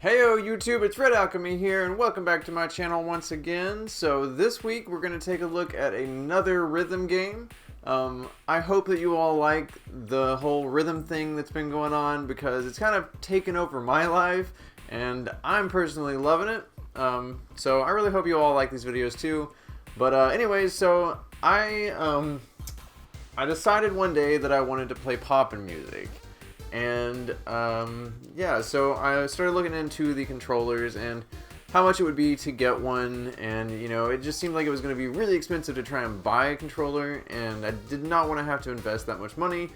Heyo YouTube, it's Redalchemy here, and welcome back to my channel once again. So this week we're going to take a look at another rhythm game. I hope that you all like the whole rhythm thing that's been going on, because it's kind of taken over my life and I'm personally loving it. So I really hope you all like these videos too. But anyways, so I decided one day that I wanted to play poppin' music. And yeah, so I started looking into the controllers and how much it would be to get one, and you know, it just seemed like it was going to be really expensive to try and buy a controller, and I did not want to have to invest that much money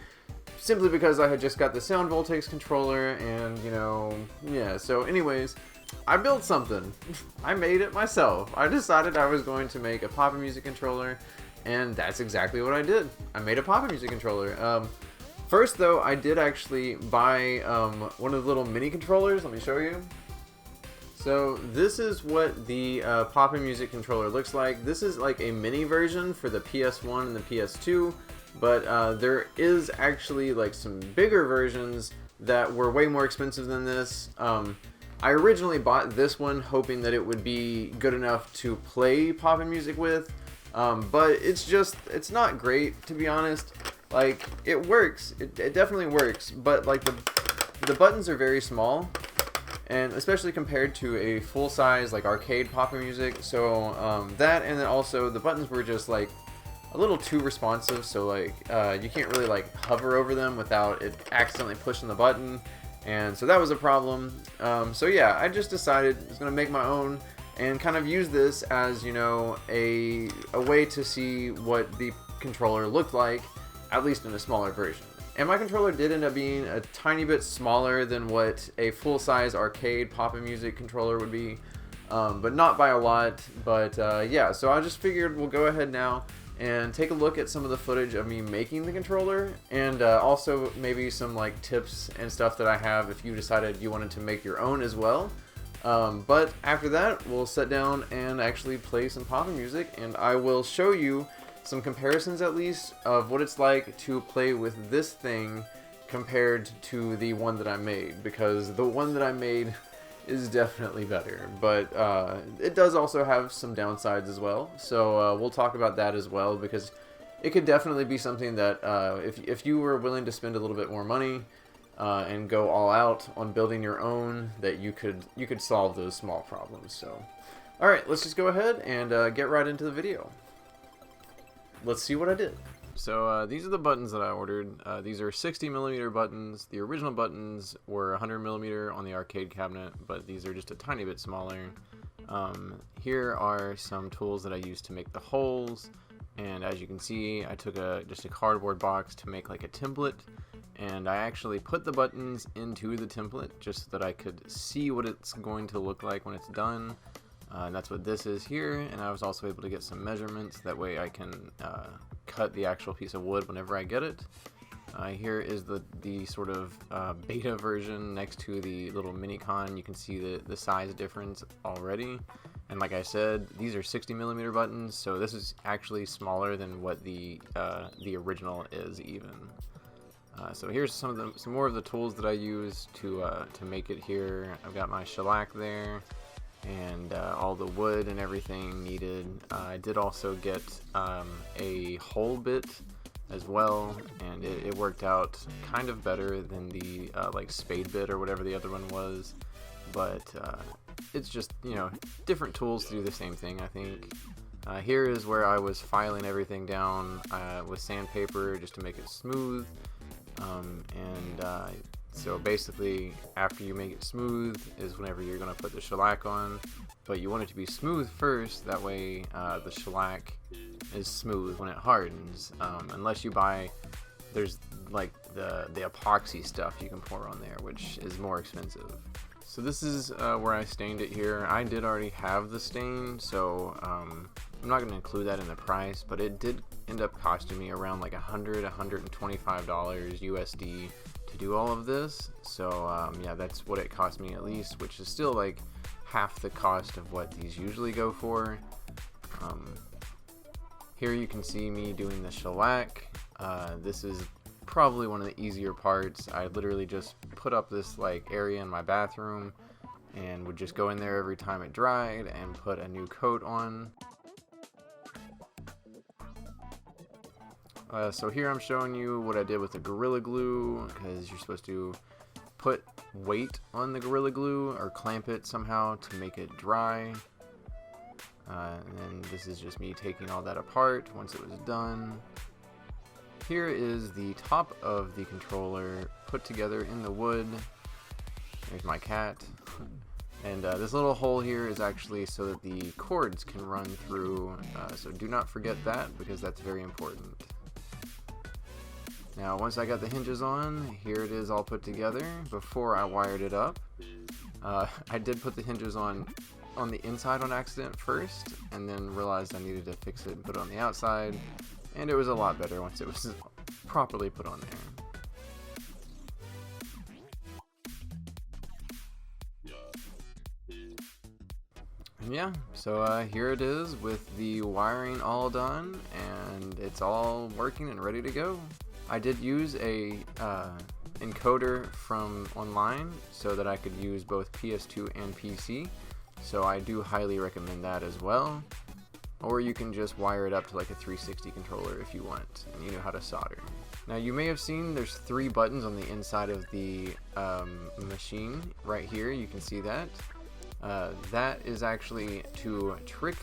simply because I had just got the Sound Voltex controller, and you know, yeah. So anyways, I built something. I made it myself. I decided I was going to make a poppin' music controller, and that's exactly what I did. I made a poppin' music controller. First though, I did actually buy one of the little mini controllers. Let me show you. So this is what the poppin' music controller looks like. This is like a mini version for the PS1 and the PS2, but there is actually like some bigger versions that were way more expensive than this. I originally bought this one hoping that it would be good enough to play poppin' music with, but it's not great, to be honest. Like, it works, it definitely works, but like the buttons are very small, and especially compared to a full-size like arcade poppin' music. So that, and then also the buttons were just like a little too responsive, so like you can't really like hover over them without it accidentally pushing the button, and so that was a problem. So yeah, I just decided I was gonna make my own and kind of use this as, you know, a way to see what the controller looked like, at least in a smaller version. And my controller did end up being a tiny bit smaller than what a full-size arcade poppin' music controller would be, but not by a lot. But yeah, so I just figured we'll go ahead now and take a look at some of the footage of me making the controller, and also maybe some like tips and stuff that I have if you decided you wanted to make your own as well. But after that, we'll sit down and actually play some poppin' music, and I will show you some comparisons at least of what it's like to play with this thing compared to the one that I made, because the one that I made is definitely better, but it does also have some downsides as well. So we'll talk about that as well, because it could definitely be something that if you were willing to spend a little bit more money and go all out on building your own, that you could solve those small problems. So all right, let's just go ahead and get right into the video. Let's see what I did. So these are the buttons that I ordered. These are 60mm buttons. The original buttons were 100mm on the arcade cabinet, but these are just a tiny bit smaller. Here are some tools that I used to make the holes, and as you can see, I took just a cardboard box to make like a template, and I actually put the buttons into the template just so that I could see what it's going to look like when it's done. And that's what this is here, and I was also able to get some measurements, that way I can cut the actual piece of wood whenever I get it. Here is the sort of beta version next to the little mini-con. You can see the size difference already, and like I said, these are 60mm buttons, so this is actually smaller than what the original is even. So here's some more of the tools that I use to make it here. I've got my shellac there, and all the wood and everything needed. I did also get a hole bit as well, and it worked out kind of better than the like spade bit or whatever the other one was, but it's just, you know, different tools to do the same thing, I think. Here is where I was filing everything down with sandpaper just to make it smooth, so basically, after you make it smooth is whenever you're going to put the shellac on, but you want it to be smooth first, that way the shellac is smooth when it hardens, unless you buy, there's like the epoxy stuff you can pour on there, which is more expensive. So this is where I stained it here. I did already have the stain, so I'm not going to include that in the price, but it did end up costing me around like $125 USD to do all of this. So yeah, that's what it cost me at least, which is still like half the cost of what these usually go for. Here you can see me doing the shellac. This is probably one of the easier parts. I literally just put up this like area in my bathroom, and would just go in there every time it dried and put a new coat on. So here I'm showing you what I did with the Gorilla Glue, because you're supposed to put weight on the Gorilla Glue or clamp it somehow to make it dry. And then this is just me taking all that apart once it was done. Here is the top of the controller put together in the wood. There's my cat. And this little hole here is actually so that the cords can run through, so do not forget that, because that's very important. Now once I got the hinges on, here it is all put together. Before I wired it up, I did put the hinges on the inside on accident first, and then realized I needed to fix it and put it on the outside, and it was a lot better once it was properly put on there. And yeah, so here it is with the wiring all done, and it's all working and ready to go. I did use a encoder from online so that I could use both PS2 and PC, so I do highly recommend that as well. Or you can just wire it up to like a 360 controller if you want, and you know how to solder. Now you may have seen there's 3 buttons on the inside of the machine right here. You can see that. That is actually to trick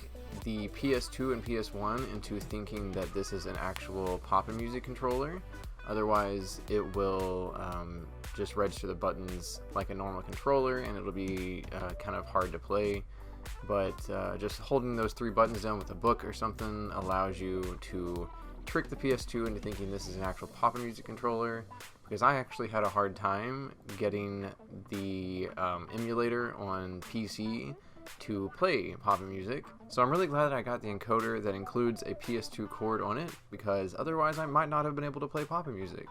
the PS2 and PS1 into thinking that this is an actual pop and music controller. Otherwise it will just register the buttons like a normal controller, and it'll be kind of hard to play. But just holding those 3 buttons down with a book or something allows you to trick the PS2 into thinking this is an actual pop and music controller, because I actually had a hard time getting the emulator on PC to play pop and music. So I'm really glad that I got the encoder that includes a PS2 cord on it, because otherwise I might not have been able to play pop and music.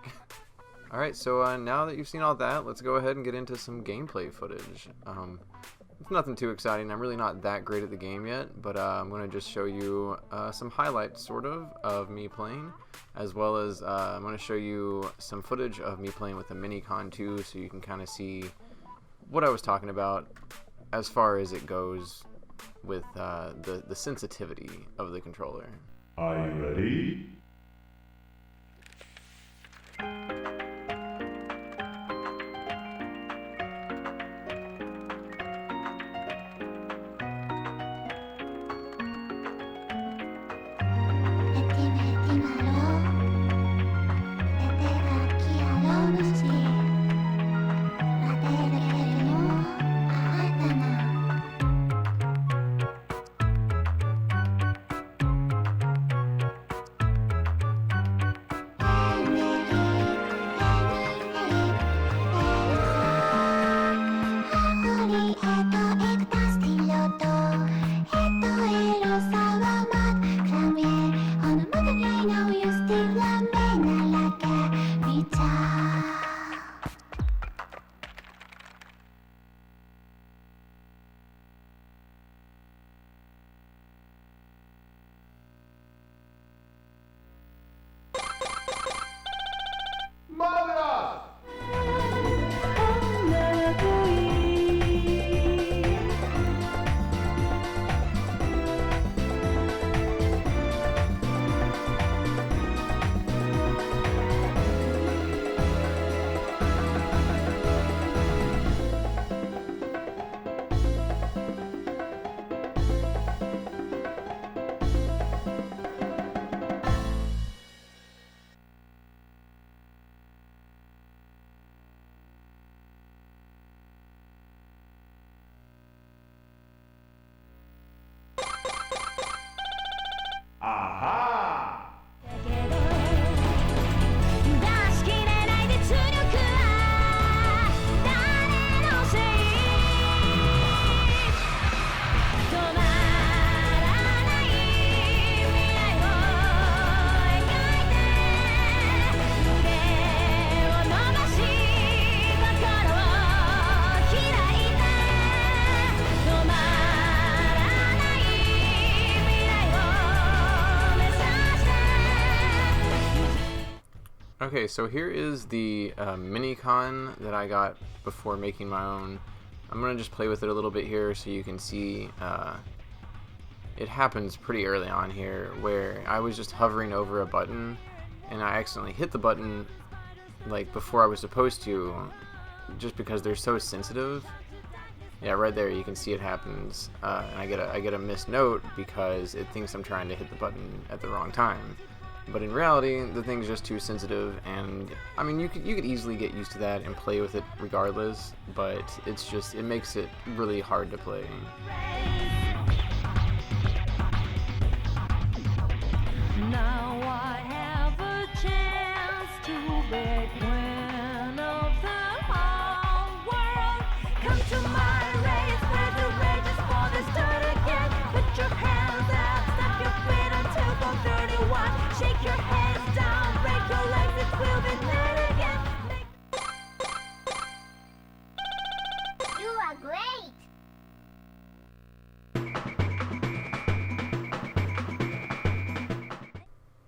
Alright, so now that you've seen all that, let's go ahead and get into some gameplay footage. It's nothing too exciting. I'm really not that great at the game yet, but I'm going to just show you some highlights sort of me playing, as well as I'm going to show you some footage of me playing with the Minicon too, so you can kind of see what I was talking about as far as it goes with the sensitivity of the controller. Are you ready? Okay, so here is the Minicon that I got before making my own. I'm gonna just play with it a little bit here so you can see it happens pretty early on here where I was just hovering over a button and I accidentally hit the button like before I was supposed to, just because they're so sensitive. Yeah, right there you can see it happens, and I get a missed note because it thinks I'm trying to hit the button at the wrong time. But in reality, the thing's just too sensitive, and I mean you could easily get used to that and play with it regardless, but it makes it really hard to play. Now I have a chance to be queen of the whole world. Come to my race where the rage is for the start again. Put your hands up, step your feet until 4:31. Shake your hands down, break your legs, it will be night again. You are great!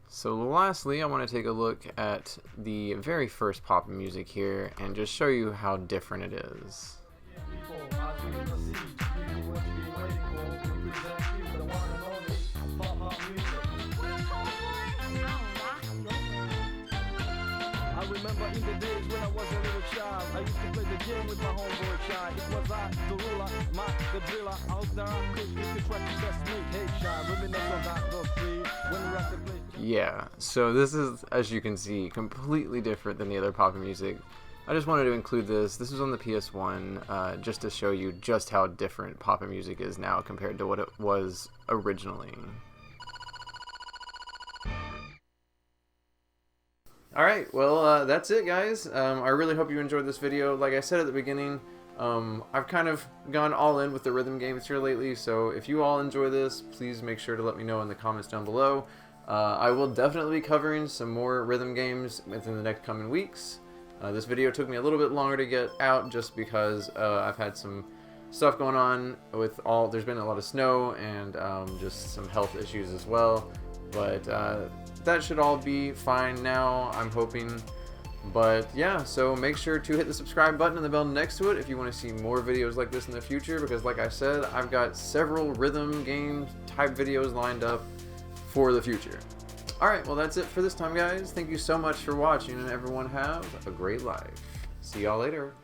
So lastly, I want to take a look at the very first pop of music here and just show you how different it is. I remember in the days when I was a little child, I used to play the game with my homeboy Shy. It was I, the ruler, the driller. I hope that I could, you could try to test me. Hey Shy, reminisce on that those three when we rock the place. Yeah, so this is, as you can see, completely different than the other pop music. I just wanted to include this. This was on the PS1, just to show you just how different pop music is now compared to what it was originally. Alright, well, that's it, guys. I really hope you enjoyed this video. Like I said at the beginning, I've kind of gone all in with the rhythm games here lately, so if you all enjoy this, please make sure to let me know in the comments down below. I will definitely be covering some more rhythm games within the next coming weeks. This video took me a little bit longer to get out just because I've had some stuff going on with there's been a lot of snow and just some health issues as well. But that should all be fine now, I'm hoping. But yeah, so make sure to hit the subscribe button and the bell next to it if you want to see more videos like this in the future, because like I said, I've got several rhythm game type videos lined up for the future. Alright, well that's it for this time, guys. Thank you so much for watching, and everyone have a great life. See y'all later.